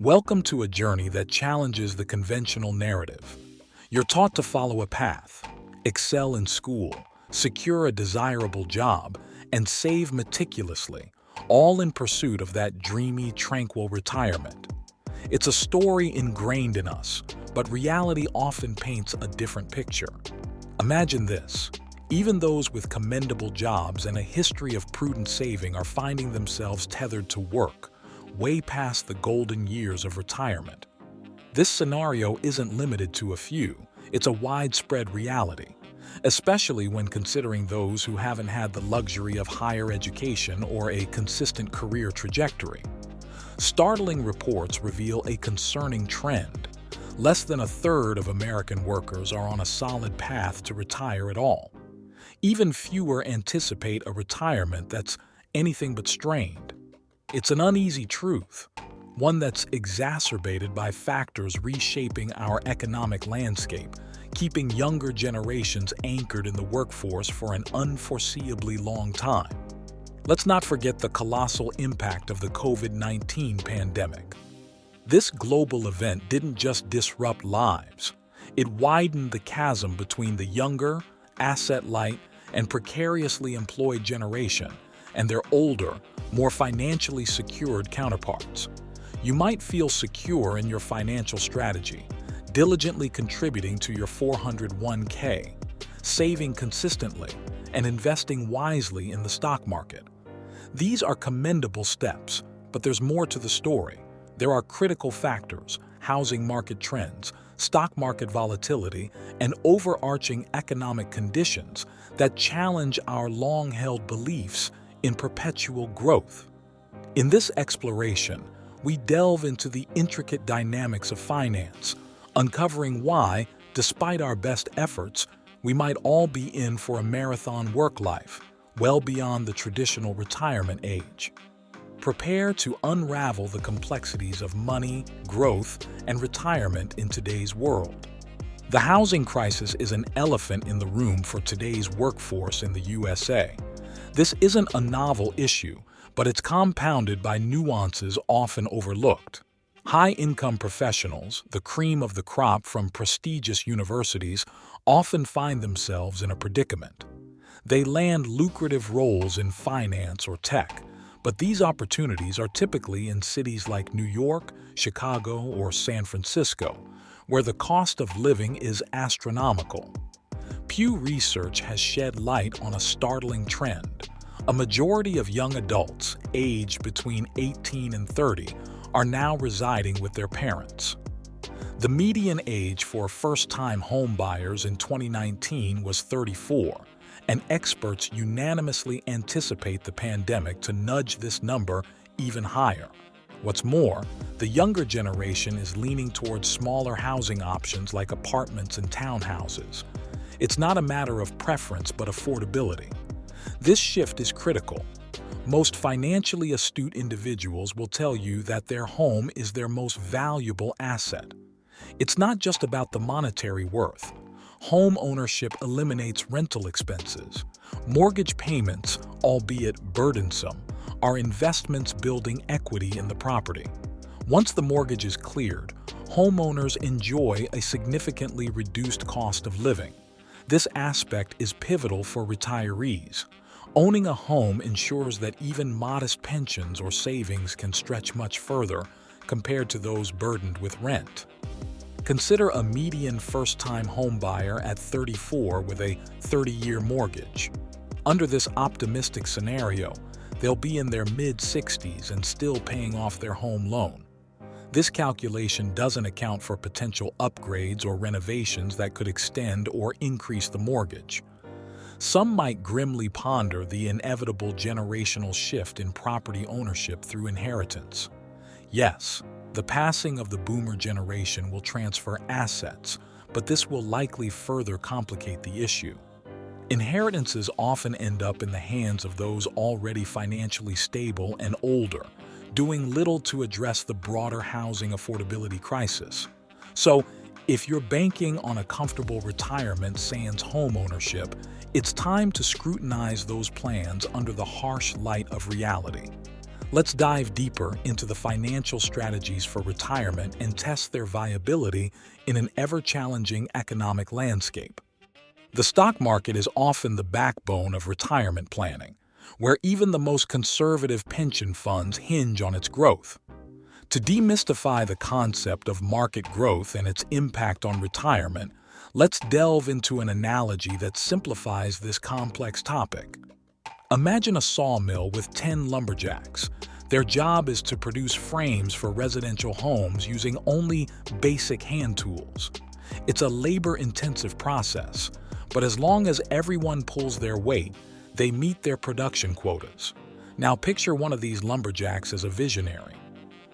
Welcome to a journey that challenges the conventional narrative. You're taught to follow a path, excel in school, secure a desirable job, and save meticulously, all in pursuit of that dreamy, tranquil retirement. It's a story ingrained in us, but reality often paints a different picture. Imagine this. Even those with commendable jobs and a history of prudent saving are finding themselves tethered to work, way past the golden years of retirement. This scenario isn't limited to a few, it's a widespread reality, especially when considering those who haven't had the luxury of higher education or a consistent career trajectory. Startling reports reveal a concerning trend. Less than a third of American workers are on a solid path to retire at all. Even fewer anticipate a retirement that's anything but strained. It's an uneasy truth, one that's exacerbated by factors reshaping our economic landscape, keeping younger generations anchored in the workforce for an unforeseeably long time. Let's not forget the colossal impact of the COVID-19 pandemic. This global event didn't just disrupt lives, it widened the chasm between the younger, asset-light, and precariously employed generation and their older, more financially secured counterparts. You might feel secure in your financial strategy, diligently contributing to your 401k, saving consistently, and investing wisely in the stock market. These are commendable steps, but there's more to the story. There are critical factors, housing market trends, stock market volatility, and overarching economic conditions that challenge our long-held beliefs in perpetual growth. In this exploration, we delve into the intricate dynamics of finance, uncovering why, despite our best efforts, we might all be in for a marathon work life, well beyond the traditional retirement age. Prepare to unravel the complexities of money, growth, and retirement in today's world. The housing crisis is an elephant in the room for today's workforce in the USA. This isn't a novel issue, but it's compounded by nuances often overlooked. High-income professionals, the cream of the crop from prestigious universities, often find themselves in a predicament. They land lucrative roles in finance or tech, but these opportunities are typically in cities like New York, Chicago, or San Francisco, where the cost of living is astronomical. Pew Research has shed light on a startling trend. A majority of young adults, aged between 18 and 30, are now residing with their parents. The median age for first-time home buyers in 2019 was 34, and experts unanimously anticipate the pandemic to nudge this number even higher. What's more, the younger generation is leaning towards smaller housing options like apartments and townhouses. It's not a matter of preference but affordability. This shift is critical. Most financially astute individuals will tell you that their home is their most valuable asset. It's not just about the monetary worth. Home ownership eliminates rental expenses. Mortgage payments, albeit burdensome, are investments building equity in the property. Once the mortgage is cleared, homeowners enjoy a significantly reduced cost of living. This aspect is pivotal for retirees. Owning a home ensures that even modest pensions or savings can stretch much further compared to those burdened with rent. Consider a median first-time homebuyer at 34 with a 30-year mortgage. Under this optimistic scenario, they'll be in their mid-60s and still paying off their home loan. This calculation doesn't account for potential upgrades or renovations that could extend or increase the mortgage. Some might grimly ponder the inevitable generational shift in property ownership through inheritance. Yes, the passing of the boomer generation will transfer assets, but this will likely further complicate the issue. Inheritances often end up in the hands of those already financially stable and older, doing little to address the broader housing affordability crisis. So, if you're banking on a comfortable retirement sans home ownership, it's time to scrutinize those plans under the harsh light of reality. Let's dive deeper into the financial strategies for retirement and test their viability in an ever-challenging economic landscape. The stock market is often the backbone of retirement planning, where even the most conservative pension funds hinge on its growth. To demystify the concept of market growth and its impact on retirement, let's delve into an analogy that simplifies this complex topic. Imagine a sawmill with 10 lumberjacks. Their job is to produce frames for residential homes using only basic hand tools. It's a labor-intensive process, but as long as everyone pulls their weight, they meet their production quotas. Now picture one of these lumberjacks as a visionary.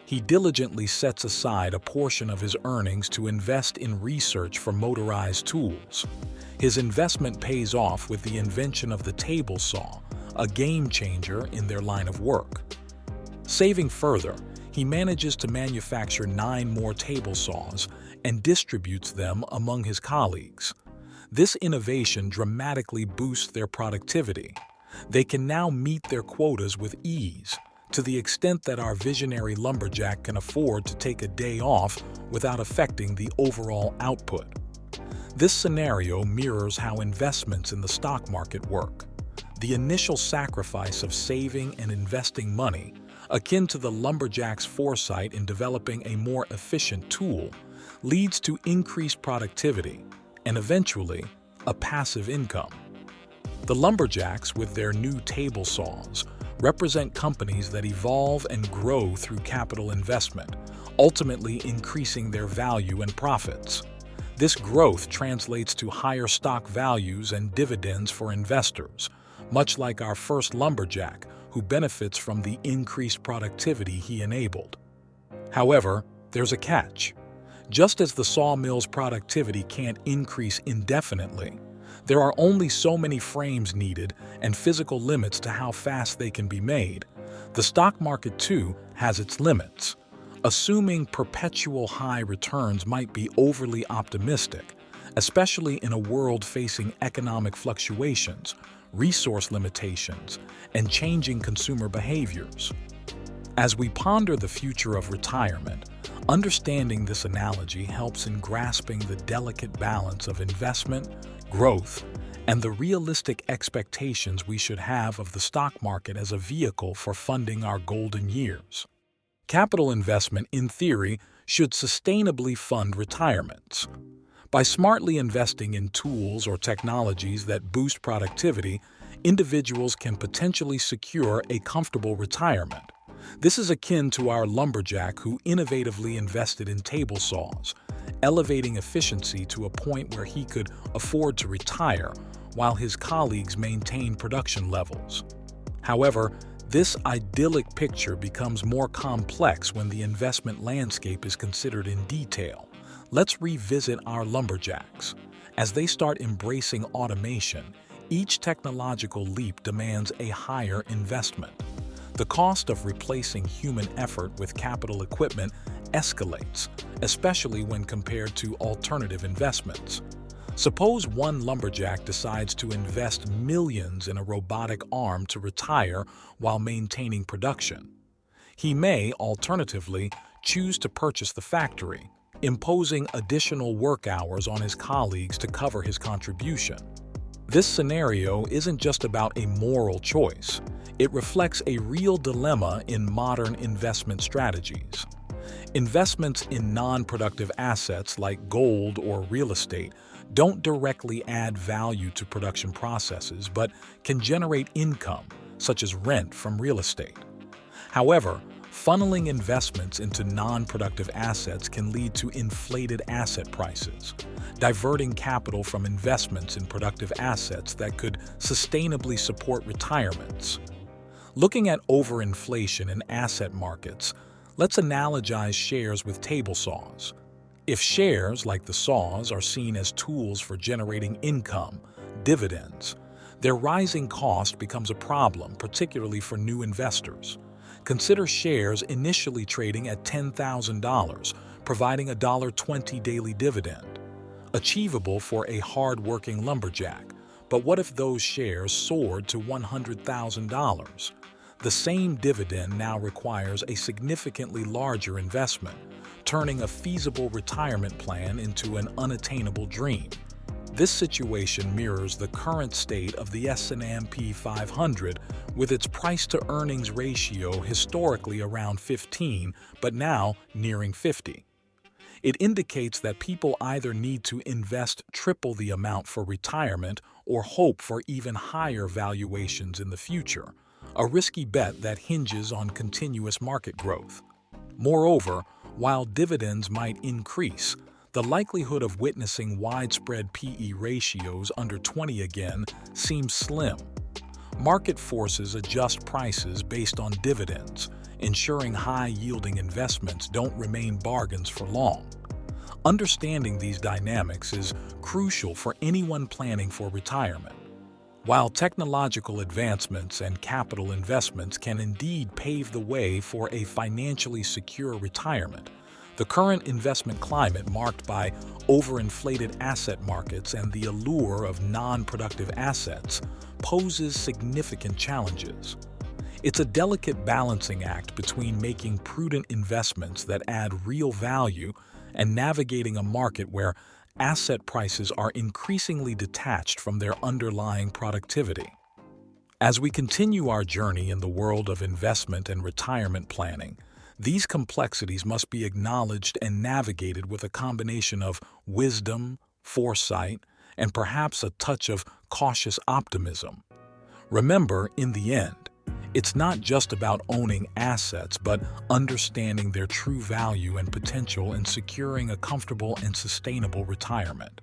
He diligently sets aside a portion of his earnings to invest in research for motorized tools. His investment pays off with the invention of the table saw, a game changer in their line of work. Saving further, he manages to manufacture 9 more table saws and distributes them among his colleagues. This innovation dramatically boosts their productivity. They can now meet their quotas with ease, to the extent that our visionary lumberjack can afford to take a day off without affecting the overall output. This scenario mirrors how investments in the stock market work. The initial sacrifice of saving and investing money, akin to the lumberjack's foresight in developing a more efficient tool, leads to increased productivity and eventually a passive income. The lumberjacks, with their new table saws, represent companies that evolve and grow through capital investment, ultimately increasing their value and profits. This growth translates to higher stock values and dividends for investors, much like our first lumberjack, who benefits from the increased productivity he enabled. However, there's a catch. Just as the sawmill's productivity can't increase indefinitely, there are only so many frames needed and physical limits to how fast they can be made. The stock market, too, has its limits. Assuming perpetual high returns might be overly optimistic, especially in a world facing economic fluctuations, resource limitations, and changing consumer behaviors. As we ponder the future of retirement, understanding this analogy helps in grasping the delicate balance of investment, growth, and the realistic expectations we should have of the stock market as a vehicle for funding our golden years. Capital investment, in theory, should sustainably fund retirements. By smartly investing in tools or technologies that boost productivity, individuals can potentially secure a comfortable retirement. This is akin to our lumberjack who innovatively invested in table saws, elevating efficiency to a point where he could afford to retire while his colleagues maintain production levels. However, this idyllic picture becomes more complex when the investment landscape is considered in detail. Let's revisit our lumberjacks. As they start embracing automation, each technological leap demands a higher investment. The cost of replacing human effort with capital equipment escalates, especially when compared to alternative investments. Suppose one lumberjack decides to invest millions in a robotic arm to retire while maintaining production. He may, alternatively, choose to purchase the factory, imposing additional work hours on his colleagues to cover his contribution. This scenario isn't just about a moral choice. It reflects a real dilemma in modern investment strategies. Investments in non-productive assets like gold or real estate don't directly add value to production processes, but can generate income, such as rent from real estate. However, funneling investments into non-productive assets can lead to inflated asset prices, diverting capital from investments in productive assets that could sustainably support retirements. Looking at overinflation in asset markets, let's analogize shares with table saws. If shares, like the saws, are seen as tools for generating income, dividends, their rising cost becomes a problem, particularly for new investors. Consider shares initially trading at $10,000, providing a $1.20 daily dividend. Achievable for a hard-working lumberjack, but what if those shares soared to $100,000? The same dividend now requires a significantly larger investment, turning a feasible retirement plan into an unattainable dream. This situation mirrors the current state of the S&P 500, with its price-to-earnings ratio historically around 15, but now nearing 50. It indicates that people either need to invest triple the amount for retirement or hope for even higher valuations in the future, a risky bet that hinges on continuous market growth. Moreover, while dividends might increase, the likelihood of witnessing widespread PE ratios under 20 again seems slim. Market forces adjust prices based on dividends, ensuring high-yielding investments don't remain bargains for long. Understanding these dynamics is crucial for anyone planning for retirement. While technological advancements and capital investments can indeed pave the way for a financially secure retirement, the current investment climate, marked by overinflated asset markets and the allure of non-productive assets, poses significant challenges. It's a delicate balancing act between making prudent investments that add real value and navigating a market where asset prices are increasingly detached from their underlying productivity. As we continue our journey in the world of investment and retirement planning, these complexities must be acknowledged and navigated with a combination of wisdom, foresight, and perhaps a touch of cautious optimism. Remember, in the end, it's not just about owning assets, but understanding their true value and potential in securing a comfortable and sustainable retirement.